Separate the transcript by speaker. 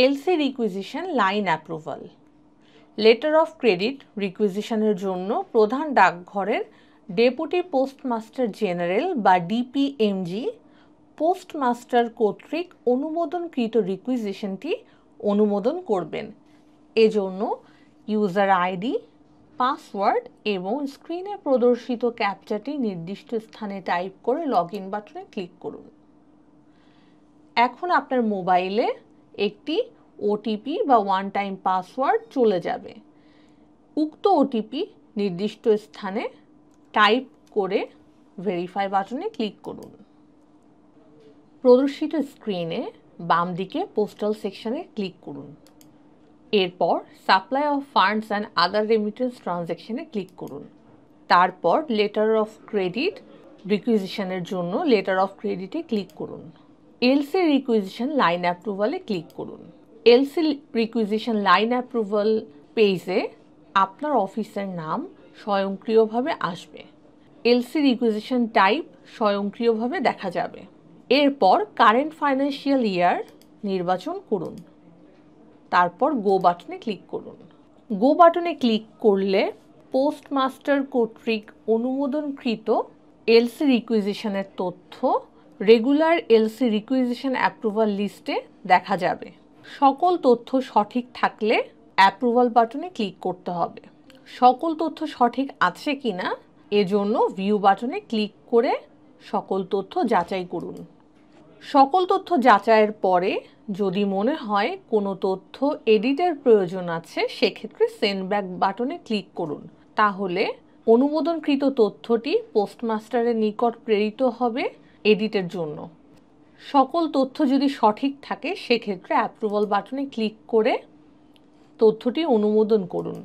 Speaker 1: LC requisition line approval. Letter of credit রিকুইজিশনের জন্য প্রধান ডাকঘরের ডেপুটি পোস্টমাস্টার জেনারেল বা ডিপিএমজি পোস্টমাস্টার কর্তৃক অনুমোদনকৃত রিকুইজিশনটি অনুমোদন করবেন। এজন্য ইউজার আইডি, পাসওয়ার্ড এবং স্ক্রিনে প্রদর্শিত ক্যাপচাটি নির্দিষ্ট স্থানে টাইপ করে লগইন বাটনে ক্লিক করুন। এখন আপনার মোবাইলে একটি ওটিপি বা ওয়ান টাইম পাসওয়ার্ড চলে যাবে। উক্ত ওটিপি নির্দিষ্ট স্থানে টাইপ করে ভেরিফাই বাটনে ক্লিক করুন। প্রদর্শিত স্ক্রিনে বাম দিকে পোস্টাল সেকশনে ক্লিক করুন। এরপর supply of funds and other remittance ট্রানজ্যাকশনে ক্লিক করুন। তারপর লেটার অফ ক্রেডিট রিকুইজিশনের জন্য লেটার অফ ক্রেডিটে ক্লিক করুন। এলসি রিকুইজিশন লাইন অ্যাপ্রুভালে ক্লিক করুন। এলসি রিকুইজিশন লাইন অ্যাপ্রুভাল পেজে আপনার অফিসের নাম স্বয়ংক্রিয়ভাবে আসবে। এলসি রিকুইজিশন টাইপ স্বয়ংক্রিয়ভাবে দেখা যাবে। এরপর কারেন্ট ফাইন্যান্সিয়াল ইয়ার নির্বাচন করুন। তারপর গো বাটনে ক্লিক করুন। গো বাটনে ক্লিক করলে পোস্টমাস্টার কর্তৃক অনুমোদনকৃত এলসি রিকুইজিশনের তথ্য রেগুলার এলসি রিকুইজিশন অ্যাপ্রুভাল লিস্টে দেখা যাবে। সকল তথ্য সঠিক থাকলে অ্যাপ্রুভাল বাটনে ক্লিক করতে হবে। সকল তথ্য সঠিক আছে কিনা এজন্য ভিউ বাটনে ক্লিক করে সকল তথ্য যাচাই করুন। সকল তথ্য যাচাইয়ের পরে যদি মনে হয় কোনো তথ্য এডিটের প্রয়োজন আছে, সেক্ষেত্রে সেন্ড ব্যাক বাটনে ক্লিক করুন। তাহলে অনুমোদনকৃত তথ্যটি পোস্টমাস্টারের নিকট প্রেরিত হবে এডিটের জন্য। সকল তথ্য যদি সঠিক থাকে সেক্ষেত্রে অ্যাপ্রুভাল বাটনে ক্লিক করে তথ্যটি অনুমোদন করুন।